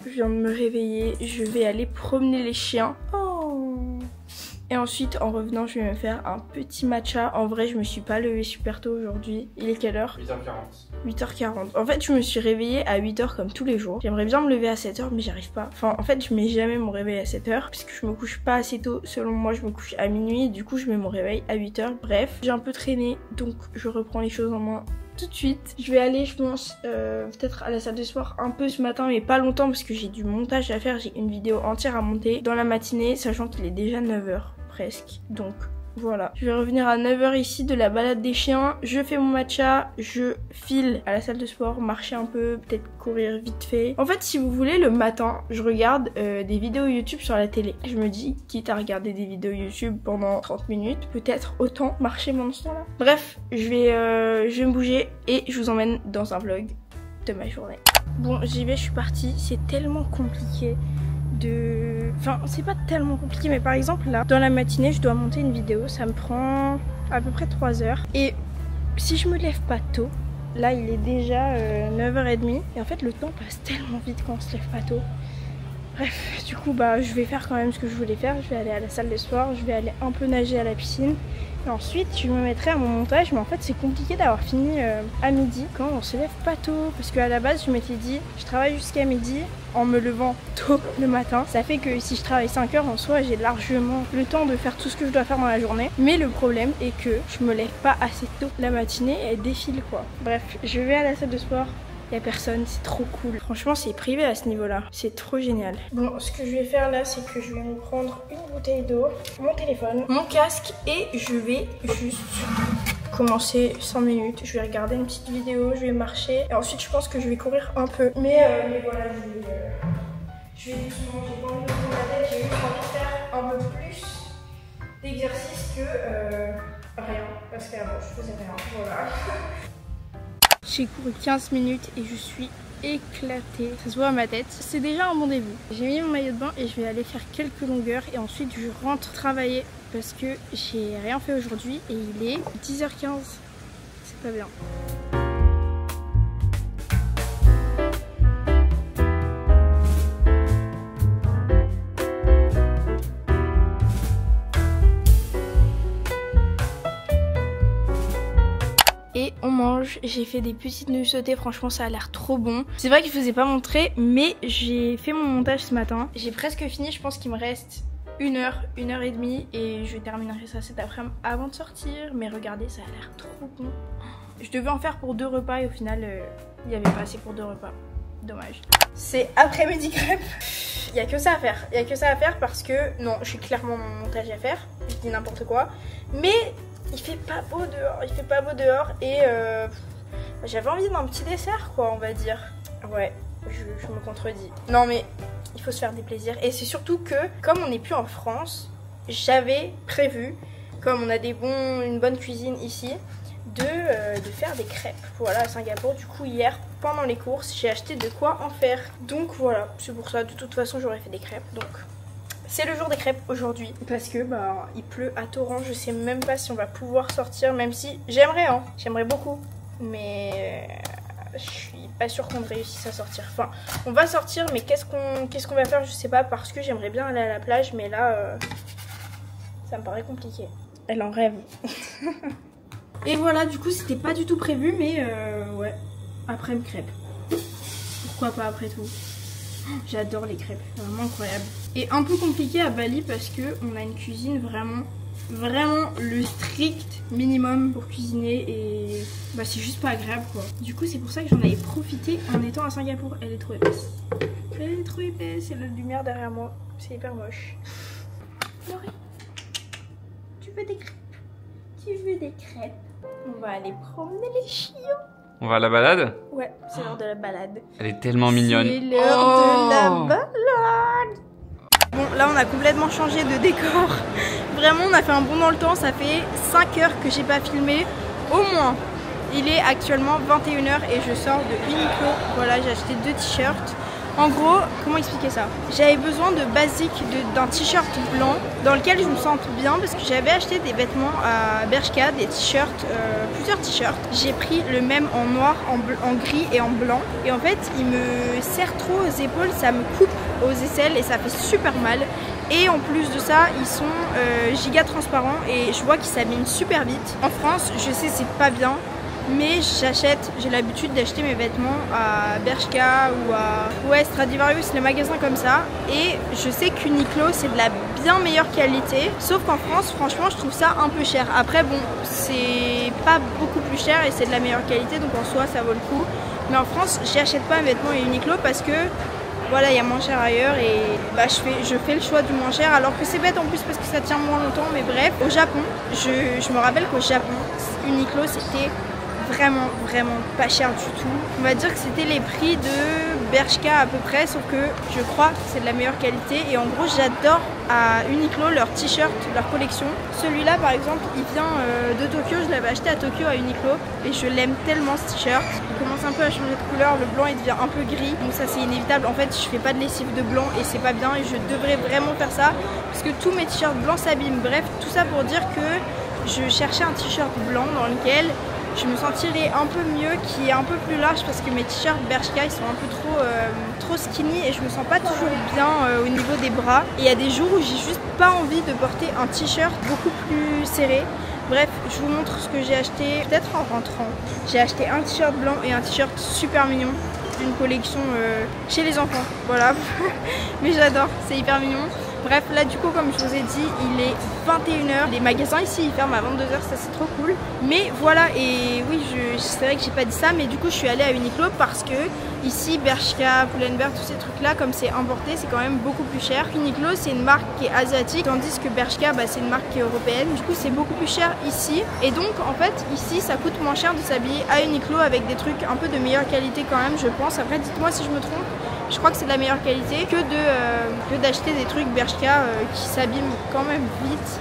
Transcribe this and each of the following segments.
je viens de me réveiller, je vais aller promener les chiens. Oh. Et ensuite, en revenant, je vais me faire un petit matcha. En vrai, je me suis pas levée super tôt aujourd'hui. Il est quelle heure? 8h40. En fait, je me suis réveillée à 8h comme tous les jours. J'aimerais bien me lever à 7h, mais j'arrive pas. Enfin, en fait, je mets jamais mon réveil à 7h, puisque je me couche pas assez tôt. Selon moi, je me couche à minuit. Du coup, je mets mon réveil à 8h. Bref, j'ai un peu traîné, donc je reprends les choses en main tout de suite. Je vais aller, je pense, peut-être à la salle de sport un peu ce matin, mais pas longtemps, parce que j'ai du montage à faire. J'ai une vidéo entière à monter dans la matinée, sachant qu'il est déjà 9h. Presque. Donc voilà. Je vais revenir à 9h ici de la balade des chiens. Je fais mon matcha. Je file à la salle de sport, marcher un peu, peut-être courir vite fait. En fait, si vous voulez, le matin, je regarde des vidéos YouTube sur la télé. Je me dis, quitte à regarder des vidéos YouTube pendant 30 minutes, peut-être autant marcher pendant ce temps-là. Bref, je vais me bouger et je vous emmène dans un vlog de ma journée. Bon, j'y vais, je suis partie. C'est tellement compliqué. Enfin, c'est pas tellement compliqué, mais par exemple là, dans la matinée, je dois monter une vidéo, ça me prend à peu près 3 heures. Et si je me lève pas tôt, là il est déjà 9h30, et en fait le temps passe tellement vite quand on se lève pas tôt. Bref, du coup bah je vais faire quand même ce que je voulais faire, je vais aller à la salle de sport, je vais aller un peu nager à la piscine. Et ensuite je me mettrai à mon montage, mais en fait c'est compliqué d'avoir fini à midi quand on se lève pas tôt. Parce qu'à la base je m'étais dit, je travaille jusqu'à midi en me levant tôt le matin. Ça fait que si je travaille 5 heures en soi, j'ai largement le temps de faire tout ce que je dois faire dans la journée. Mais le problème est que je me lève pas assez tôt. La matinée elle défile quoi. Bref, je vais à la salle de sport. Y'a personne, c'est trop cool. Franchement, c'est privé à ce niveau-là. C'est trop génial. Bon, ce que je vais faire là, c'est que je vais me prendre une bouteille d'eau, mon téléphone, mon casque et je vais juste commencer 5 minutes. Je vais regarder une petite vidéo, je vais marcher et ensuite je pense que je vais courir un peu. Mais voilà, je vais doucement, j'ai pas envie de prendre la tête, j'ai juste envie de faire un peu plus d'exercice que rien. Parce qu'avant, je faisais rien. Voilà. J'ai couru 15 minutes et je suis éclatée. Ça se voit à ma tête. C'est déjà un bon début. J'ai mis mon maillot de bain et je vais aller faire quelques longueurs et ensuite je rentre travailler parce que j'ai rien fait aujourd'hui et il est 10h15. C'est pas bien. Et on mange, j'ai fait des petites nouilles sautées, franchement ça a l'air trop bon. C'est vrai que je vous ai pas montré, mais j'ai fait mon montage ce matin. J'ai presque fini, je pense qu'il me reste 1 heure, 1 heure et demie et je terminerai ça cet après-midi avant de sortir. Mais regardez, ça a l'air trop bon. Je devais en faire pour 2 repas et au final, il n'y avait pas assez pour 2 repas. Dommage. C'est après-midi crêpes. Il n'y a que ça à faire. Il n'y a que ça à faire parce que, non, j'ai clairement mon montage à faire. Je dis n'importe quoi. Mais il fait pas beau dehors, il fait pas beau dehors et j'avais envie d'un petit dessert quoi, on va dire. Ouais, je me contredis. Non mais il faut se faire des plaisirs et c'est surtout que comme on n'est plus en France, j'avais prévu, comme on a une bonne cuisine ici, de faire des crêpes. Voilà, à Singapour. Du coup hier, pendant les courses, j'ai acheté de quoi en faire. Donc voilà, c'est pour ça, de toute façon j'aurais fait des crêpes. Donc c'est le jour des crêpes aujourd'hui parce que bah il pleut à torrent, je sais même pas si on va pouvoir sortir, même si j'aimerais j'aimerais beaucoup, mais je suis pas sûre qu'on réussisse à sortir. Enfin, on va sortir, mais qu'est-ce qu'on va faire, je sais pas, parce que j'aimerais bien aller à la plage, mais là ça me paraît compliqué. Elle en rêve. Et voilà, du coup c'était pas du tout prévu, mais ouais, après une crêpe. Pourquoi pas après tout. J'adore les crêpes, c'est vraiment incroyable. Et un peu compliqué à Bali parce que on a une cuisine vraiment le strict minimum pour cuisiner et bah c'est juste pas agréable quoi. Du coup c'est pour ça que j'en avais profité en étant à Singapour. Elle est trop épaisse. Elle est trop épaisse, il y a de la lumière derrière moi. C'est hyper moche. Laurie, tu veux des crêpes? Tu veux des crêpes? On va aller promener les chiens. On va à la balade? Ouais, c'est l'heure de la balade. Elle est tellement mignonne. C'est l'heure de la balade. Bon, là on a complètement changé de décor. Vraiment, on a fait un bond dans le temps. Ça fait 5 heures que j'ai pas filmé, au moins. Il est actuellement 21 h et je sors de Uniqlo. Voilà, j'ai acheté 2 t-shirts. En gros, comment expliquer ça? J'avais besoin de basique d'un t-shirt blanc dans lequel je me sente bien parce que j'avais acheté des vêtements à Bershka, des t-shirts, plusieurs t-shirts. J'ai pris le même en noir, en gris et en blanc. Et en fait, il me serre trop aux épaules, ça me coupe aux aisselles et ça fait super mal. Et en plus de ça, ils sont giga transparents et je vois qu'ils s'abîment super vite. En France, je sais c'est pas bien, mais j'ai l'habitude d'acheter mes vêtements à Bershka ou à Stradivarius, les magasins comme ça. Et je sais qu'Uniqlo c'est de la bien meilleure qualité, sauf qu'en France, franchement, je trouve ça un peu cher. Après, bon, c'est pas beaucoup plus cher et c'est de la meilleure qualité, donc en soi, ça vaut le coup. Mais en France, j'achète pas mes vêtements à Uniqlo parce que voilà, il y a moins cher ailleurs et bah, je fais le choix du moins cher alors que c'est bête en plus parce que ça tient moins longtemps. Mais bref, au Japon, je me rappelle qu'au Japon, Uniqlo c'était vraiment pas cher du tout. On va dire que c'était les prix de Bershka à peu près, sauf que je crois que c'est de la meilleure qualité. Et en gros, j'adore à Uniqlo leur t-shirt, leur collection. Celui-là par exemple, il vient de Tokyo, je l'avais acheté à Tokyo à Uniqlo et je l'aime tellement ce t-shirt. Il commence un peu à changer de couleur, le blanc il devient un peu gris, donc ça c'est inévitable. En fait, je fais pas de lessive de blanc et c'est pas bien et je devrais vraiment faire ça parce que tous mes t-shirts blancs s'abîment. Bref, tout ça pour dire que je cherchais un t-shirt blanc dans lequel je me sentirais un peu mieux, qui est un peu plus large parce que mes t-shirts Bershka ils sont un peu trop skinny et je me sens pas toujours bien au niveau des bras. Et il y a des jours où j'ai juste pas envie de porter un t-shirt beaucoup plus serré. Bref, je vous montre ce que j'ai acheté peut-être en rentrant. J'ai acheté un t-shirt blanc et un t-shirt super mignon d'une collection chez les enfants. Voilà, mais j'adore, c'est hyper mignon. Bref, là du coup, comme je vous ai dit, il est 21h. Les magasins ici, ils ferment à 22h, ça c'est trop cool. Mais voilà, et oui, c'est vrai que j'ai pas dit ça, mais du coup, je suis allée à Uniqlo parce que ici, Bershka, Pull&Bear, tous ces trucs-là, comme c'est importé, c'est quand même beaucoup plus cher. Uniqlo, c'est une marque qui est asiatique, tandis que Bershka, bah, c'est une marque qui est européenne. Du coup, c'est beaucoup plus cher ici. Et donc, en fait, ici, ça coûte moins cher de s'habiller à Uniqlo avec des trucs un peu de meilleure qualité quand même, je pense. Après, dites-moi si je me trompe. Je crois que c'est de la meilleure qualité que d'acheter des trucs Bershka qui s'abîment quand même vite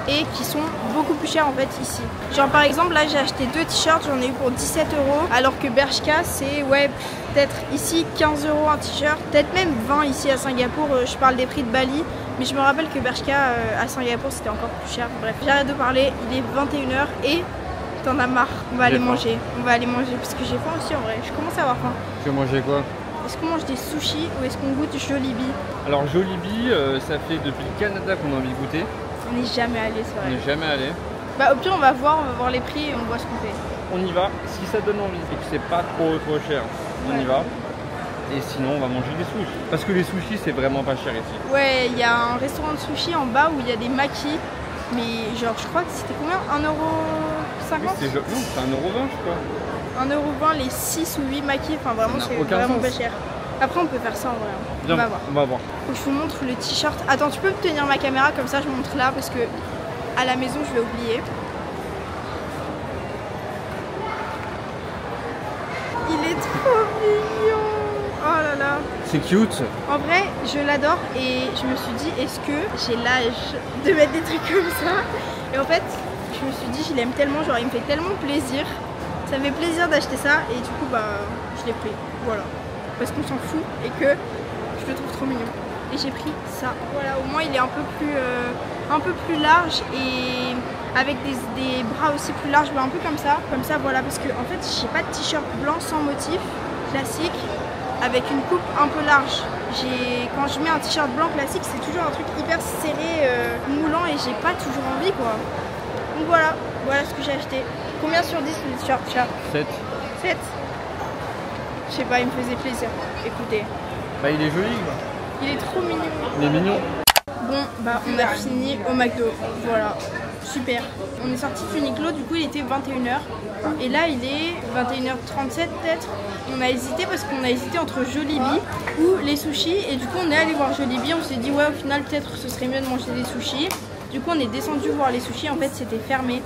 et qui sont beaucoup plus chers en fait ici. Genre par exemple là j'ai acheté 2 t-shirts, j'en ai eu pour 17 € alors que Bershka c'est ouais peut-être ici 15 € un t-shirt, peut-être même 20 ici à Singapour, je parle des prix de Bali. Mais je me rappelle que Bershka à Singapour c'était encore plus cher. Bref, j'arrête de parler, il est 21h et t'en as marre. On va aller manger. On va aller manger parce que j'ai faim aussi en vrai. Je commence à avoir faim. Tu veux manger quoi? Est-ce qu'on mange des sushis ou est-ce qu'on goûte Jollibee? Alors Jollibee, ça fait depuis le Canada qu'on a envie de goûter. On n'est jamais allé, c'est vrai. On n'est jamais allé. Bah au pire on va voir les prix et on voit ce qu'on fait. On y va, si ça donne envie et que c'est pas trop cher, on y va. Et sinon on va manger des sushis. Parce que les sushis c'est vraiment pas cher ici. Ouais, il y a un restaurant de sushis en bas où il y a des makis. Mais genre je crois que c'était combien? 1,50 €? Non, c'est 1,20 € je crois. 1,20 € les 6 ou 8 makis, enfin vraiment c'est vraiment pas cher. Après on peut faire ça en vrai. Bien, on va voir. On va voir. Faut que je vous montre le t-shirt. Attends, tu peux me tenir ma caméra comme ça je montre là parce que à la maison je vais oublier. Il est trop mignon. Oh là là. C'est cute. En vrai, je l'adore et je me suis dit est-ce que j'ai l'âge de mettre des trucs comme ça? Et en fait, je me suis dit je l'aime tellement, genre il me fait tellement plaisir. Ça me fait plaisir d'acheter ça et du coup bah je l'ai pris, voilà. Parce qu'on s'en fout et que je le trouve trop mignon. Et j'ai pris ça. Voilà, au moins il est un peu plus large et avec des bras aussi plus larges, un peu comme ça. Comme ça voilà, parce que en fait j'ai pas de t-shirt blanc sans motif, classique, avec une coupe un peu large. Quand je mets un t-shirt blanc classique, c'est toujours un truc hyper serré, moulant et j'ai pas toujours envie quoi. Donc voilà ce que j'ai acheté. Combien sur 10 le t-shirt chat? 7. 7. Je sais pas, il me faisait plaisir. Écoutez. Bah il est joli quoi. Il est trop mignon. Il est mignon. Bon bah on a fini au McDo. Voilà. Super. On est sorti de Uniqlo, du coup il était 21h. Et là il est 21h37 peut-être. On a hésité parce qu'on a hésité entre Jollibee ou les sushis. Et du coup on est allé voir Jollibee. On s'est dit ouais au final peut-être ce serait mieux de manger des sushis. Du coup on est descendu voir les sushis. En fait c'était fermé.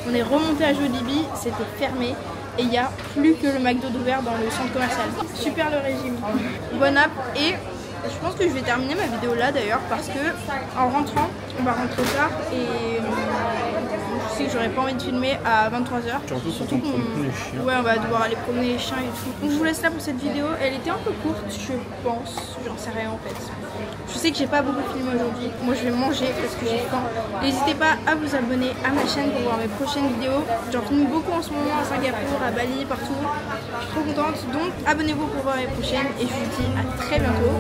On est remonté à Jollibee, c'était fermé. Et il n'y a plus que le McDo d'ouvert dans le centre commercial. Super le régime. Bon app. Et je pense que je vais terminer ma vidéo là d'ailleurs parce que en rentrant, on va rentrer tard et je sais que j'aurais pas envie de filmer à 23h. Surtout qu'on promène les chiens. Ouais, on va devoir aller promener les chiens et tout. Donc je vous laisse là pour cette vidéo. Elle était un peu courte, je pense. J'en sais rien en fait. Je sais que j'ai pas beaucoup filmé aujourd'hui. Moi je vais manger parce que j'ai faim. N'hésitez pas à vous abonner à ma chaîne pour voir mes prochaines vidéos. J'en filme beaucoup en ce moment à Singapour, à Bali, partout. Je suis trop contente. Donc abonnez-vous pour voir les prochaines et je vous dis à très bientôt.